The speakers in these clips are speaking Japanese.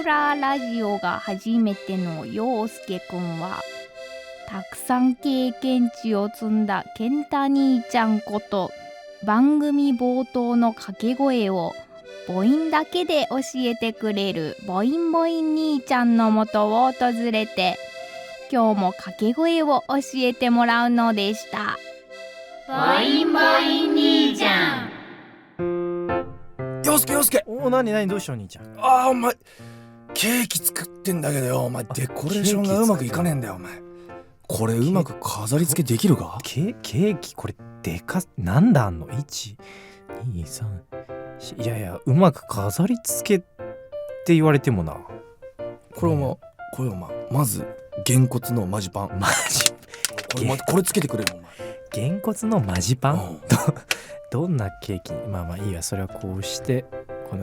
ララジオが初めての陽介くんは、たくさん経験値を積んだ健太兄ちゃんこと、番組冒頭の掛け声を母音だけで教えてくれるボインボイン兄ちゃんのもとを訪れて、今日も掛け声を教えてもらうのでした。ボインボイン兄ちゃん。陽介お、何どうしたお兄ちゃん。お前ケーキ作ってんだけどよ、お前デコレーションがうまくいかねえんだよ。お前これうまく飾り付けできるか？ケーキこれでかなんだあんの ?1、2、3、いやうまく飾り付けって言われてもな。これお前まずげんこつのマジパンこれつけてくれよお前。げんこつのマジパン、うん、どんなケーキ？まあいいや、それはこうしてこ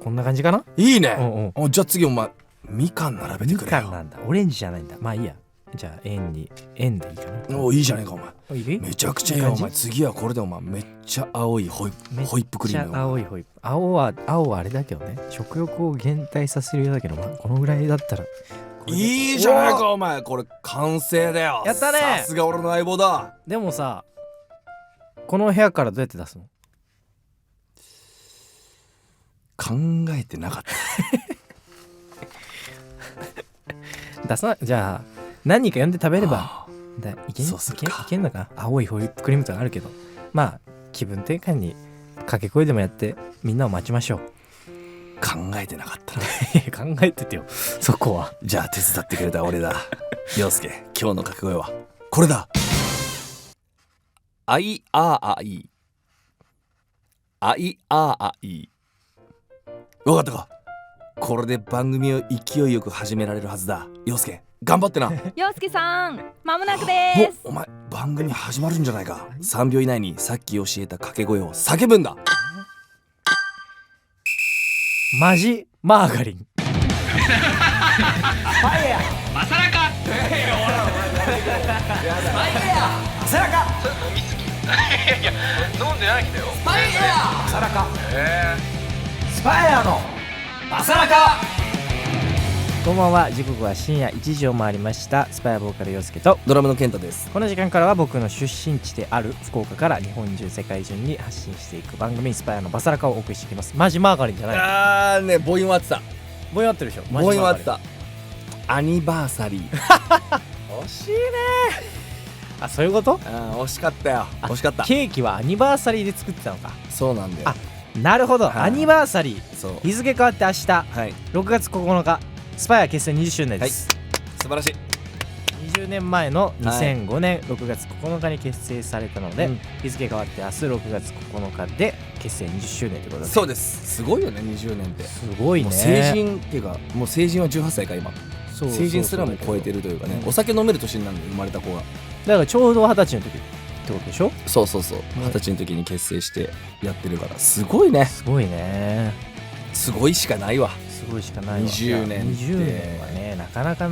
んな感じかな。いいね。じゃあ次お前みかん並べてくれよ。みかんなんだ、オレンジじゃないんだ。まあいいや、じゃあ円でいいかな。いいじゃねえかお前。めめちゃくちゃいいよお前。次はこれでお前めっちゃ青いホイップクリーム。めっちゃ青いホイップ。青はあれだけどね、食欲を減退させるようだけど、まあこのぐらいだったらいいじゃないかお前。これ完成だよ。やったね。さすが俺の相棒だ。でもさ、この部屋からどうやって出すの？考えてなかった出さない。じゃあ何人か呼んで食べればそうするか。いけんのか。青いホイップクリームとかあるけど、まあ気分転換に掛け声でもやってみんなを待ちましょう。考えてなかった考えててよそこは。じゃあ手伝ってくれた俺だ。陽介、今日の掛け声はこれだ。あいああいあいああい。わかったか？これで番組を勢いよく始められるはずだ。陽介頑張ってな。陽介さん、まもなくです。お前番組始まるんじゃないか。3秒以内にさっき教えた掛け声を叫ぶんだ。マジマーガリンマサラカスサラカそれ飲みすぎいや飲んでないんだよ。スパイヤサラカスパイヤのマサラカ。こんばんは。時刻は深夜1時を回りました。スパイアボーカル陽介とドラムの健太です。この時間からは僕の出身地である福岡から日本中世界中に発信していく番組スパイアのバサラカをお送りしていきます。マジマーガリンじゃない。ね、母音は合ってた。母音合ってるでしょ。母音は合ってた。アニバーサリー惜しいね。あ、そういうこと？惜しかったよ。惜しかった。ケーキはアニバーサリーで作ってたのか。そうなんだよ。なるほど、アニバーサリー。そう、日付変わって明日、はい、6月9日スパイア結成20周年です、素晴らしい。20年前の2005年6月9日に結成されたので、日付変わって明日6月9日で結成20周年ということで。そうです。すごいよね、20年って。すごいね。もう成人っていうか、もう成人は18歳か今。成人すらも超えてるというかね、お酒飲める年になるんで、生まれた子が。だからちょうど20歳の時ってことでしょ。そう20歳の時に結成してやってるから、すごいね。すごいね。すごいしかないわ。すごいしかないわ。20年って20年はね、なかなか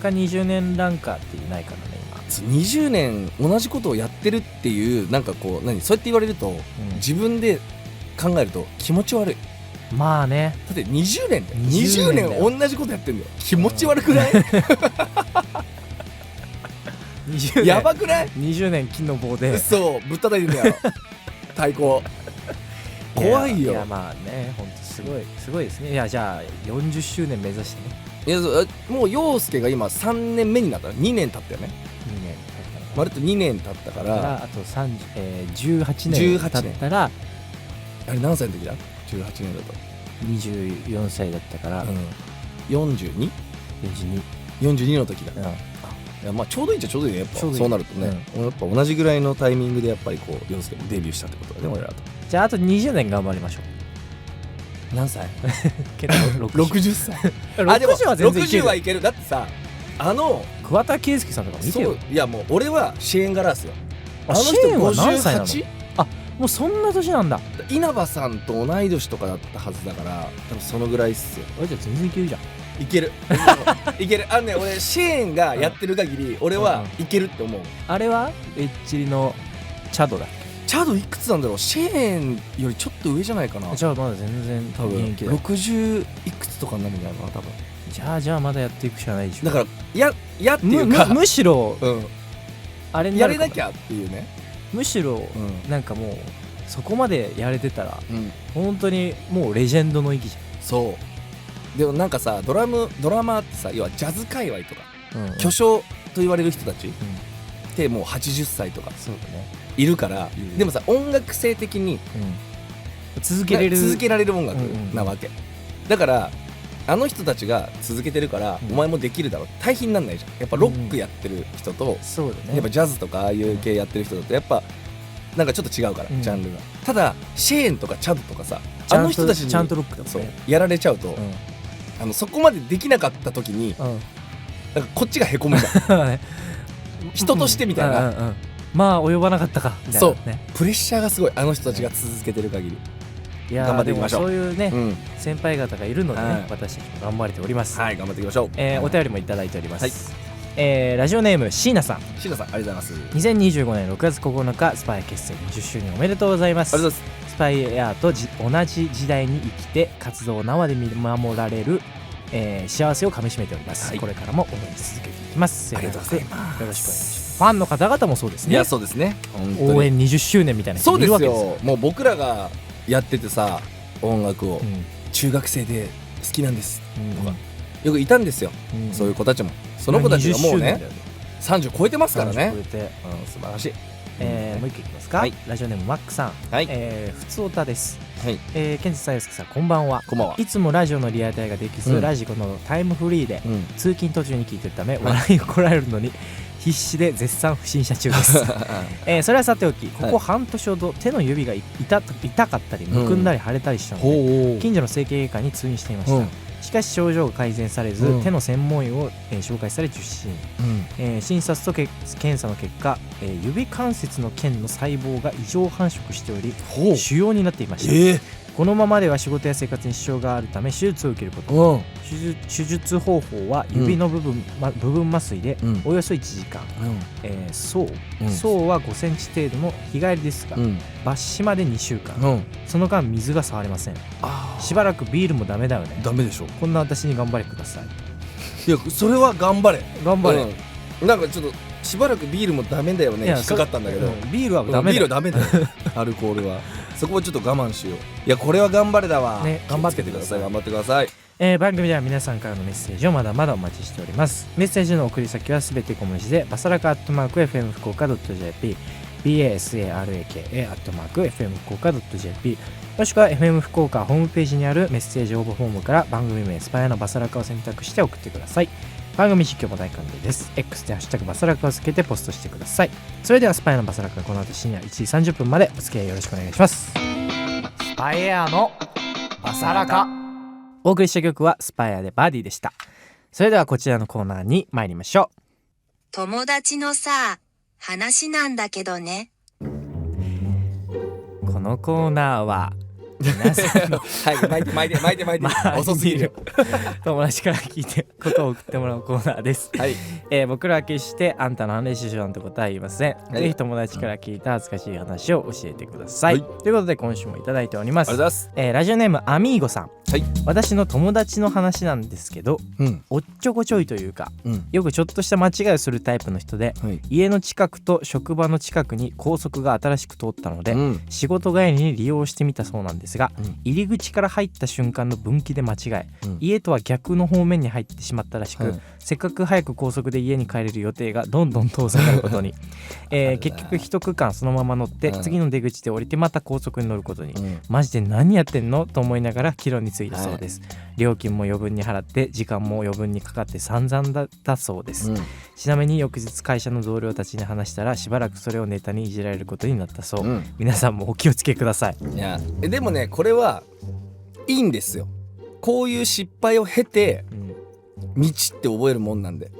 20年ランカーっていないからね今。20年同じことをやってるっていう、なんかこうそうやって言われると、自分で考えると気持ち悪い。まあね。だって20年で20年同じことやってんだよ。気持ち悪くない20年やばくない？ 20 年金の棒でそうぶったたいてんだよ太鼓。怖いよ。いやまあね、ほんとすごいですね。いや、じゃあ40周年目指してね。いや、もう陽介が今3年目になったら2年経ったよね。2年経ったまるっと2年経ったからあと18年経ったら、あれ何歳の時だ？18年だと24歳だったから、42 42の時だ。いや、まあちょうどいいっちゃちょうどいいね。やっぱそうなるとね、やっぱ同じぐらいのタイミングでやっぱりこう陽介もデビューしたってことだね、俺らと。じゃああと20年頑張りましょう。何歳？60歳。60は全然いける。60はいける。だってさ、桑田佳祐さんとか見てよ。いやもう俺はシェーン・ガラスよ。シェーンは何歳なの？あ、もうそんな年なんだ。稲葉さんと同い年とかだったはずだから、多分そのぐらいっすよ。じゃあ全然いけるじゃん。いけるいける。俺シェーンがやってる限り俺はいけるって思う。あれはレッチリのチャドだっけ？チャドいくつなんだろう。シェーンよりちょっと上じゃないかな。じゃあまだ全然多分現役だよ。60いくつとかになるんじゃないかな多分。じゃあまだやっていくしかないでしょ。だからやっていうかむしろうんあれになるかもやれなきゃっていうね。むしろうんなんかもうそこまでやれてたらうん本当にもうレジェンドの域じそうでもなんかさドラマーってさ、要はジャズ界隈とか、ゃん、巨匠と言われる人たちってもう80歳とかそうだね、いるからいるでもさ音楽性的に続けれる音楽なわけ、だからあの人たちが続けてるから、お前もできるだろう。対比になんないじゃん。やっぱロックやってる人と、そうだね、やっぱジャズとかああいう系やってる人だとやっぱなんかちょっと違うから、ジャンルが。ただシェーンとかチャドとかさ、あの人たちにちゃんとロックだもんね。そうやられちゃうと、そこまでできなかった時に、なんかこっちがへこむじゃん人としてみたいな、まあ及ばなかったかみたいな、そうね、プレッシャーがすごい。あの人たちが続けてる限り、いや頑張っていきましょう。でもそういうね、うん先輩方がいるのでね、はい私たちも頑張れております。はい、頑張っていきましょう。お便りもいただいております。はいラジオネーム椎名さん、シーナさんありがとうございます。 2025年6月9日スパイ結成20周年おめでとうございます。ありがとうございます。スパイエアと同じ時代に生きて活動を生で見守られる、幸せをかみしめております、はいこれからも応援し続けていきます。ありがとうございます。よろしくお願いします。ファンの方々もそうですね。いやそうですね、本当に応援20周年みたいな人そうですもいるわけですよ。よ。もう僕らがやっててさ、音楽を、うん中学生で好きなんですうんとかよくいたんですよ、うんそういう子たちも。その子たちがもう20周年ねだよね30超えてますからね30超えて素晴らしい。もう一個いきますか、はいラジオネームマックさん、はいふつおたです。はい、ケンジさん、ゆうすけさん、こんばんは。こんばんは。いつもラジオのリアタイができず、うんラジコのタイムフリーでうん通勤途中に聞いてるため、笑いをこらえるのに必死で絶賛不審者中ですそれはさておき、ここ半年ほど手の指が痛かったりむくんだり腫れたりしたので、ほう近所の整形外科に通院していました、うんしかし症状が改善されず、うん手の専門医を、紹介され受診、診察と検査の結果、指関節の腱の細胞が異常繁殖しておりほう腫瘍になっていました、えこのままでは仕事や生活に支障があるため手術を受けること、うん手術方法は指の部分麻酔でうんおよそ1時間、層は5センチ程度の日帰りですが、うん抜歯まで2週間、うんその間水が触れません。あしばらくビールもダメだよね。ダメでしょ。こんな私に頑張れください。いやそれは頑張れ。頑張れ、うんなんかちょっとしばらくビールもダメだよね、いや引っかかったんだけど、ビールはダメビールだよ。はダメだよアルコールは。そこはちょっと我慢しよう。いやこれは頑張れだわ、ね頑張って気をつけてください。頑張ってください。番組では皆さんからのメッセージをまだまだお待ちしております。メッセージの送り先はすべて小文字でバサラカ@FM 福岡 .jp basaraka@FM 福岡 .jp もしくは FM 福岡ホームページにあるメッセージ応募フォームから番組名スパイアのバサラカを選択して送ってください。番組実況も大歓迎です。 X でハッシュタグバサラカをつけてポストしてください。それではスパイアのバサラカこの後深夜1時30分までお付き合いよろしくお願いします。スパイアのバサラカ、お送りした曲はスパイアでバディでした。それではこちらのコーナーに参りましょう。友達のさ、話なんだけどね。このコーナーは皆さんのはい巻いて遅すぎる。友達から聞いてことを送ってもらうコーナーです。はい僕らは決してあんたの話しようなんてことは言いません、はいぜひ友達から聞いた恥ずかしい話を教えてください、はいということで今週もいただいております。ありがとうございます。ラジオネームアミーゴさん、はい私の友達の話なんですけど、うんおっちょこちょいというかうんよくちょっとした間違いをするタイプの人で、はい家の近くと職場の近くに高速が新しく通ったので、うん仕事帰りに利用してみたそうなんですが、うん入り口から入った瞬間の分岐で間違え、うん家とは逆の方面に入ってしまったらしく、はいせっかく早く高速で家に帰れる予定がどんどん遠ざかることに、結局一区間そのまま乗って、うん次の出口で降りてまた高速に乗ることに、うんマジで何やってんのと思いながら帰路に着いたそうです、料金も余分に払って時間も余分にかかって散々だったそうです、ちなみに翌日会社の同僚たちに話したらしばらくそれをネタにいじられることになったそう、うん皆さんもお気をつけください。いやでもねこれはいいんですよ。こういう失敗を経て道って覚えるもんなんで。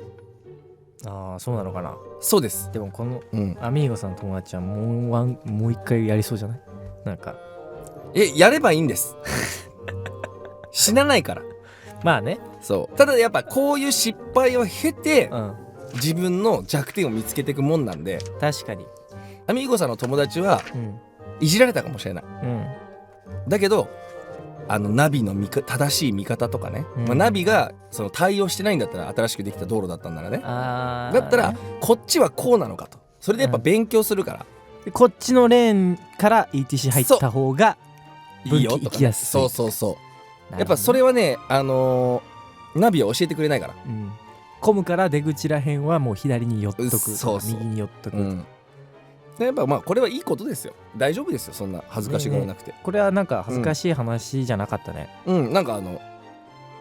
ああそうなのかな。そうです。でもこのうんアミーゴさんの友達はもう一回やりそうじゃない？なんかやればいいんです死なないから。まあね、そうただやっぱこういう失敗を経てうん、自分の弱点を見つけていくもんなんで、確かにアミーゴさんの友達はうんいじられたかもしれない。うんだけどナビの正しい見方とかね、うんナビがその対応してないんだったら、新しくできた道路だったんならね、あーだったらこっちはこうなのかと、それでやっぱ勉強するから、でこっちのレーンから ETC 入った方がいいよとか、分岐行きやすい。そうそうそう、やっぱそれはねナビは教えてくれないから、うん混むから出口らへんはもう左に寄っとくとかそうそう右に寄っとく、でやっぱまあこれはいいことですよ。大丈夫ですよ、そんな恥ずかしがらなくて、これはなんか恥ずかしい話じゃなかったね、なんか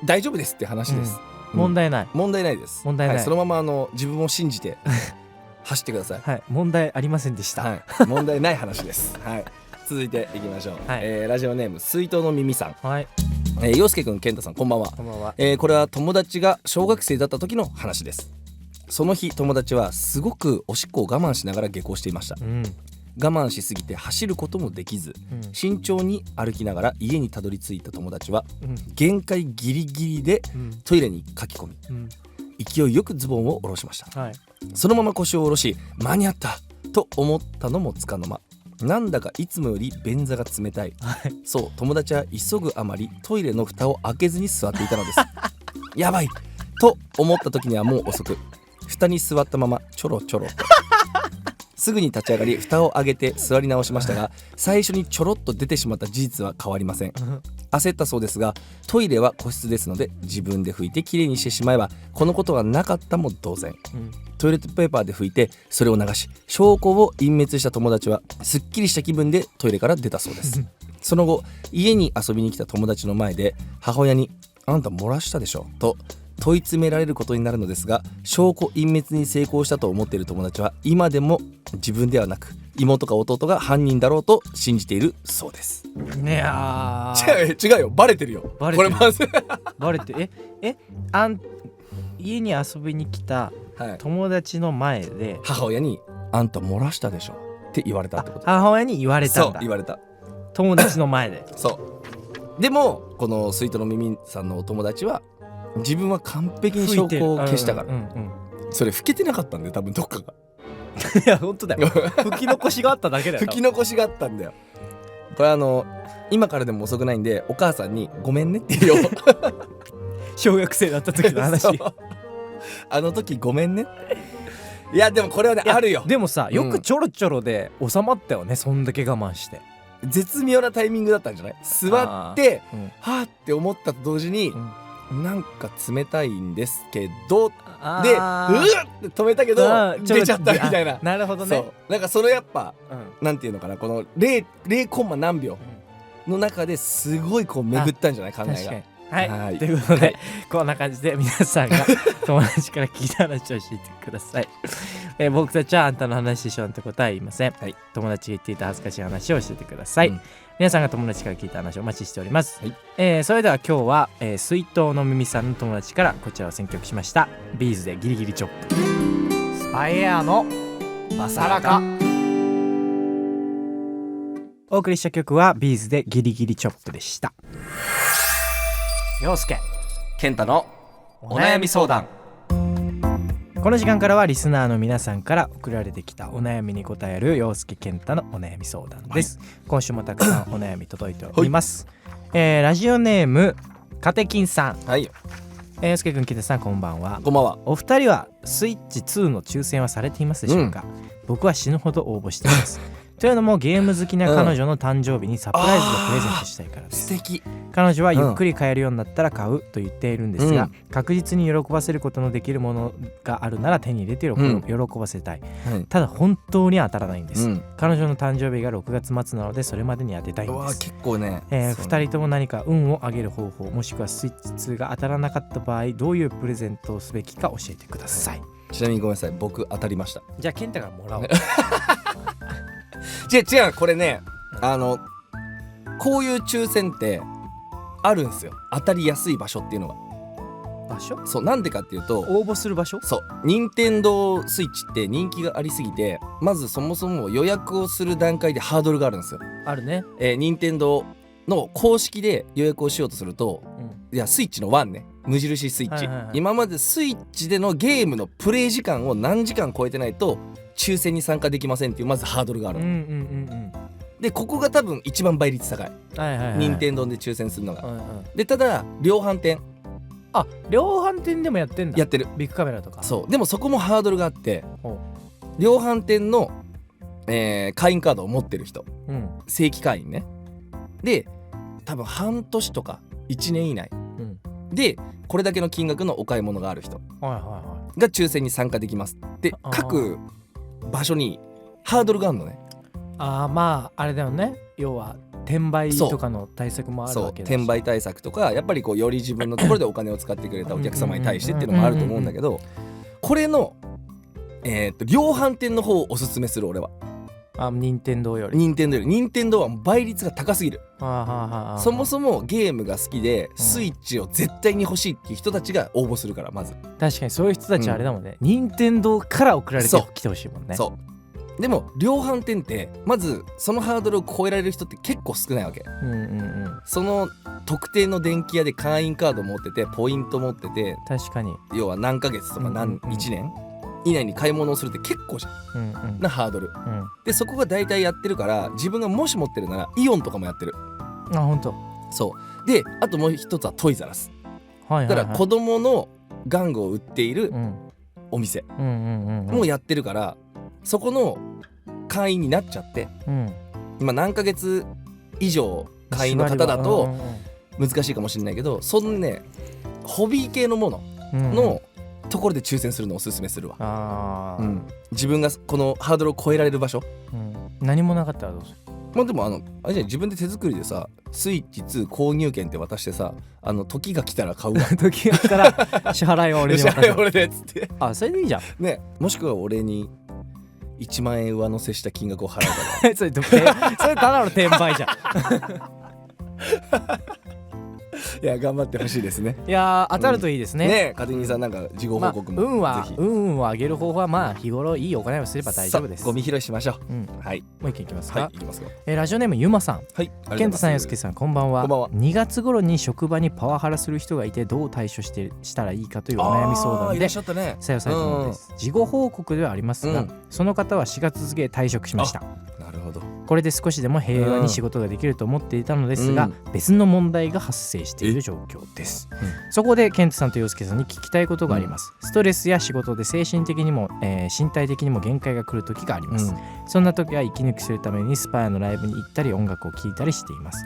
大丈夫ですって話です、問題ない、問題ないです。問題ないはい、そのまま自分を信じて走ってください。はい問題ありませんでした、はい、問題ない話です。はい、続いていきましょう。はいラジオネーム水筒の耳さん。はい陽介くん、健太さん、こんばんは。こんばんは。これは友達が小学生だった時の話です。その日友達はすごくおしっこを我慢しながら下校していました。うん我慢しすぎて走ることもできず、慎重に歩きながら家にたどり着いた友達はうん限界ギリギリでうんトイレに駆け込み、うん勢いよくズボンを下ろしました。はいそのまま腰を下ろし、間に合ったと思ったのもつかの間、なんだかいつもより便座が冷たい。はいそう、友達は急ぐあまりトイレの蓋を開けずに座っていたのです。やばいと思った時にはもう遅く、蓋に座ったままちょろちょろとすぐに立ち上がり蓋を開けて座り直しましたが、最初にちょろっと出てしまった事実は変わりません。焦ったそうですが、トイレは個室ですので自分で拭いてきれいにしてしまえばこのことがなかったも同然。うんトイレットペーパーで拭いてそれを流し、証拠を隠滅した友達はすっきりした気分でトイレから出たそうです。その後家に遊びに来た友達の前で母親にあんた漏らしたでしょと問い詰められることになるのですが、証拠隠滅に成功したと思っている友達は今でも自分ではなく妹か弟が犯人だろうと信じているそうです。ねやー違うよ、バレてるよ。バレてるこれまずバレて家に遊びに来たはい、友達の前で母親にあんた漏らしたでしょって言われたってこと。母親に言われたんだ。そう言われた。友達の前でそうでもこのスイートの耳さんのお友達は自分は完璧に証拠を消したから、それ拭けてなかったんだよ多分どっかがいや本当だよ吹き残しがあっただけだよ拭き残しがあったんだよ。これ今からでも遅くないんでお母さんにごめんねって言うよ小学生だった時の話そうあの時ごめんね。いやでもこれはねあるよ。でもさよくちょろちょろで収まったよね、そんだけ我慢して。絶絶妙なタイミングだったんじゃない？座ってうんはーって思ったと同時に、なんか冷たいんですけどでうあーわって止めたけどあー出ちゃったみたいな。なるほどね。そうなんかそのやっぱうんなんていうのかな、この 0コンマ何秒の中ですごいこう巡ったんじゃない、考えが。確かに。はい、はいということで、こんな感じで皆さんが友達から聞いた話を教えてください。僕たちはあんたの話でしょなんてことは言いません。はい友達が言っていた恥ずかしい話を教えてください。うん皆さんが友達から聞いた話をお待ちしております。はいそれでは今日は、水筒の耳さんの友達からこちらを選曲しました。ビーズでギリギリチョップ。スパイエアのバサラカ。お送りした曲はビーズでギリギリチョップでした。陽介健太のお悩み相談。この時間からはリスナーの皆さんから送られてきたお悩みに答える陽介健太のお悩み相談です、今週もたくさんお悩み届いております、ラジオネームカテキンさん、はい陽介くん健太さんこんばんは。こんばんは。お二人はスイッチ2の抽選はされていますでしょうか、僕は死ぬほど応募していますというのもゲーム好きな彼女の誕生日にサプライズでプレゼントしたいからです、素敵。彼女はゆっくり買えるようになったら買うと言っているんですが、うん確実に喜ばせることのできるものがあるなら手に入れて喜ばせたい、はいただ本当に当たらないんです、うん彼女の誕生日が6月末なのでそれまでに当てたいんうわです。結構ね、そう2人とも何か運を上げる方法もしくはスイッチ2が当たらなかった場合どういうプレゼントをすべきか教えてください。ちなみにごめんなさい、僕当たりました。じゃあ健太からもらおう違うこれね、こういう抽選ってあるんですよ、当たりやすい場所っていうのが。場所そうなんでかっていうと、応募する場所そう任天堂スイッチって人気がありすぎて、まずそもそも予約をする段階でハードルがあるんですよ。あるね、任天堂の公式で予約をしようとすると、いやスイッチの1ね、無印スイッチ、はいはいはい今までスイッチでのゲームのプレイ時間を何時間超えてないと抽選に参加できませんっていうまずハードルがあるの、うんうんうんでここが多分一番倍率高い、うんはいはいはい任天堂で抽選するのが、うんうんでただ量販店あ量販店でもやってんだやってる。ビッグカメラとかそうでもそこもハードルがあって、ほ量販店の、会員カードを持ってる人、うん正規会員ね、で多分半年とか1年以内うんでこれだけの金額のお買い物がある人はいはいはが抽選に参加できますってあー各場所にハードルがあるのね。あまああれだよね要は転売とかの対策もあるそうわけだし転売対策とかやっぱりこうより自分のところでお金を使ってくれたお客様に対してっていうのもあると思うんだけど、これの、量販店の方をおすすめする俺は。あ任天堂より任天堂は倍率が高すぎる。そももそもゲームが好きでスイッチを絶対に欲しいっていう人たちが応募するからまず。確かにそういう人たちはあれだもんね、任天堂から送られてそうきてほしいもんね。そうでも量販店ってまずそのハードルを超えられる人って結構少ないわけ。うんうんうんその特定の電気屋で会員カード持っててポイント持ってて確かに要は何ヶ月とかうんうんうん1年以内に買い物をするって結構じゃんうんうんなハードルうんでそこが大体やってるから自分がもし持ってるならイオンとかもやってる。あ本当そうであともう一つはトイザラスはいはいはいだから子供の玩具を売っているうんお店うんうんうんうんもやってるからそこの会員になっちゃってうん今何ヶ月以上会員の方だとうんうん難しいかもしれないけどそのねホビー系のものうんのところで抽選するのをおすすめするわ、あー、自分がこのハードルを超えられる場所。うん何もなかったらどうするまあでもあれじゃない自分で手作りでさスイッチ2購入券って渡してさ時が来たら買うわ時が来たら支払いは俺に渡す俺でっつってあそれでいいじゃんねもしくは俺に1万円上乗せした金額を払うからそれただの転売じゃんいや頑張ってほしいですね。いやー当たるといいですね、ねカテニーさんなんか事後報告も、まあ、ぜひ運を上げる方法はまあ日頃いい行いをすれば大丈夫ですさあゴミ拾いしましょう。うん、はいもう一件いきますか、はいいきますよ。ラジオネームゆまさんはい健太さん、よすけさん、こんばんは。こんばんは2月頃に職場にパワハラする人がいてどう対処したらいいかというお悩み相談でいらっしゃったね。採用されたものです。事後報告ではありますが、うんその方は4月付退職しました。なるほど。これで少しでも平和に仕事ができると思っていたのですが、別の問題が発生している状況です。そこで健太さんと陽介さんに聞きたいことがあります。ストレスや仕事で精神的にも、身体的にも限界が来る時があります。そんな時は息抜きするためにスパイアのライブに行ったり音楽を聴いたりしています。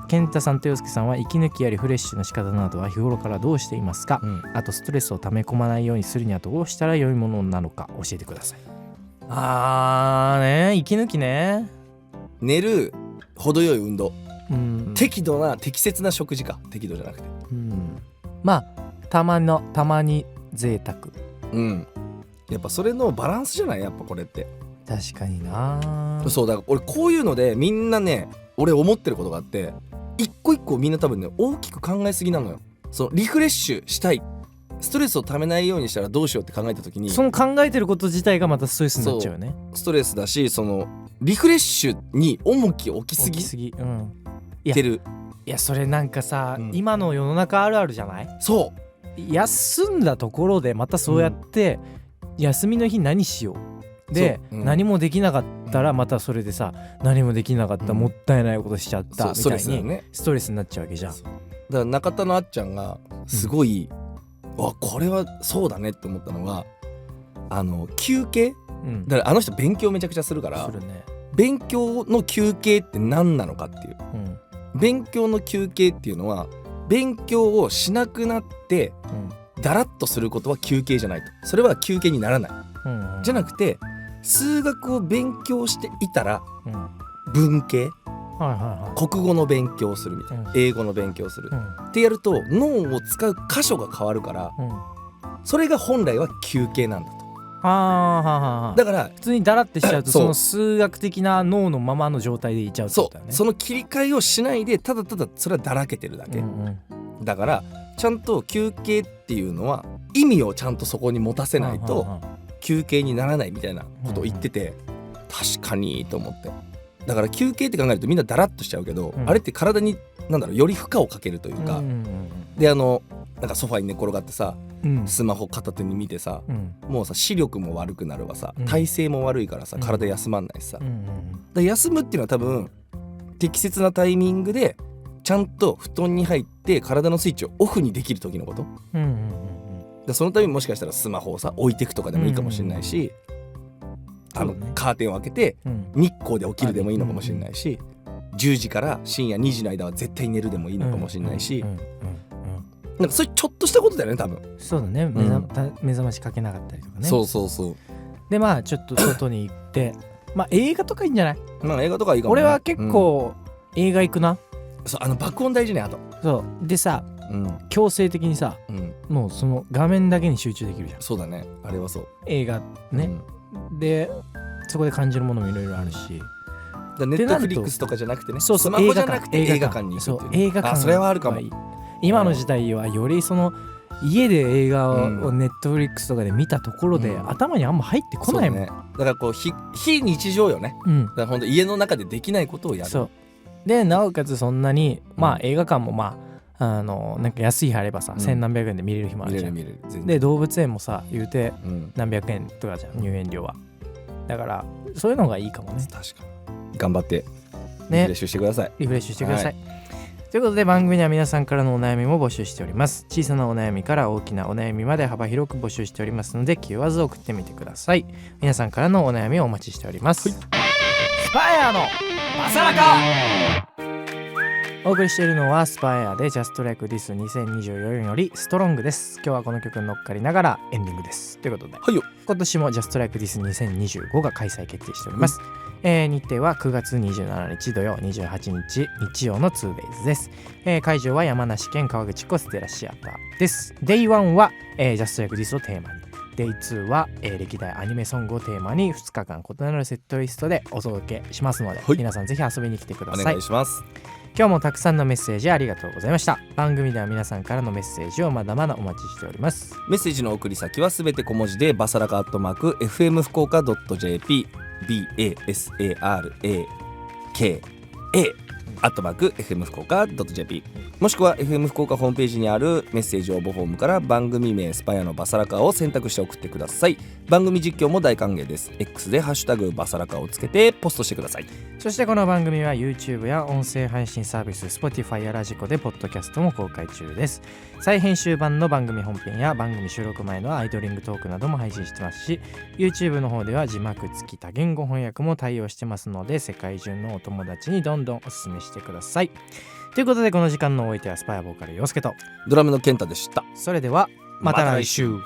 健太さんと陽介さんは息抜きやリフレッシュの仕方などは日頃からどうしていますか？あとストレスを溜め込まないようにするにはどうしたら良いものなのか教えてください。息抜きね。寝る程よい運動、適適切な食事か適度じゃなくてまあたまに贅沢。やっぱそれのバランスじゃないやっぱこれって。確かにな。そうだから俺こういうのでみんなね俺思ってることがあって一個一個みんな多分ね大きく考えすぎなのよ。そのリフレッシュしたいストレスをためないようにしたらどうしようって考えた時にその考えてること自体がまたストレスになっちゃうよね。ストレスだしそのリフレッシュに重きを置きすぎてる。いやそれなんかさ、今の世の中あるあるじゃない？そう休んだところでまたそうやって、休みの日何しようで、何もできなかったらまたそれでさ、何もできなかった、もったいないことしちゃったみたいにストレスになっちゃうわけじゃん。だから中田のあっちゃんがすごい、これはそうだねって思ったのが休憩、だからあの人勉強めちゃくちゃするから、勉強の休憩って何なのかっていう、勉強の休憩っていうのは勉強をしなくなってだらっとすることは休憩じゃないと。それは休憩にならない、じゃなくて数学を勉強していたら、文系、国語の勉強をするみたいな、英語の勉強をする、ってやると脳を使う箇所が変わるから、それが本来は休憩なんだと。だから普通にだらってしちゃうとその数学的な脳のままの状態でいっちゃうってことだよね。その切り替えをしないでただただそれはだらけてるだけ、だからちゃんと休憩っていうのは意味をちゃんとそこに持たせないと休憩にならないみたいなことを言ってて、確かにと思って。だから休憩って考えるとみんなだらっとしちゃうけど、あれって体により負荷をかけるというか、でなんかソファに寝転がってさうんスマホ片手に見てさ、うんもうさ視力も悪くなるわさ、うん体勢も悪いからさうん体休まんないしさ、だかうんら休むっていうのは多分適切なタイミングでちゃんと布団に入って体のスイッチをオフにできる時のことうんうんうんでそのためにもしかしたらスマホをさ置いてくとかでもいいかもしれないし、そうねカーテンを開けてうん日光で起きるでもいいのかもしれないし、10時から深夜2時の間は絶対寝るでもいいのかもしれないし、うんうんうんなんかそういうちょっとしたことだよね多分、そうだね目覚ましかけなかったりとかね。そうそうそうでまあちょっと外に行ってまあ映画とかいいんじゃない？まあ映画とかいいかもね。俺は結構映画行くな。そう爆音大事ねあと。そうでさうん強制的にさもうその画面だけに集中できるじゃんそうだねあれはそう映画ね、でそこで感じるものもいろいろあるし、ネットフリックスとかじゃなくてねそうそうスマホじゃなくて映画館に行くそっていう映画館あそれはあるかも。はい今の時代はよりその家で映画をうんネットフリックスとかで見たところで、うん頭にあんま入ってこないもん。そうねだからこう非日常よね。うんだから本当家の中でできないことをやる。そうでなおかつそんなにまあ映画館もまあなんか安い日あればさ、うん千何百円で見れる日もあるじゃん。見れる全然で動物園もさ言うてうん何百円とかじゃん入園料は。だからそういうのがいいかもね。確かに頑張ってリフレねッシュしてください。リフレッシュしてください。ということで番組では皆さんからのお悩みも募集しております。小さなお悩みから大きなお悩みまで幅広く募集しておりますので気負わず送ってみてください。皆さんからのお悩みをお待ちしております。スパイアのマサラカお送りしているのはスパイアで Just Like This 2024よりストロングです。今日はこの曲に乗っかりながらエンディングです。ということで、はいよ今年も Just Like This 2025が開催決定しております。日程は9月27日土曜28日日曜の 2days です。会場は山梨県川口湖ステラシアターです。Day1 は、Just Like This をテーマに、Day2 は、歴代アニメソングをテーマに2日間異なるセットリストでお届けしますので、はい皆さんぜひ遊びに来てくだおさい。願いします。今日もたくさんのメッセージありがとうございました。番組では皆さんからのメッセージをまだまだお待ちしております。メッセージの送り先はすべて小文字でバサラカ@fm 福岡 .jp BASARAKA @fm 福岡 .jp もしくは FM 福岡ホームページにあるメッセージ応募フォームから番組名スパイアのバサラカを選択して送ってください。番組実況も大歓迎です。 X でハッシュタグバサラカをつけてポストしてください。そしてこの番組は YouTube や音声配信サービス Spotify やラジコでポッドキャストも公開中です。再編集版の番組本編や番組収録前のアイドリングトークなども配信してますし、 YouTube の方では字幕付き多言語翻訳も対応してますので、世界中のお友達にどんどんおすすめしてください。ということでこの時間のお相手はスパイアボーカル陽介と、ドラムの健太でした。それではまた来週。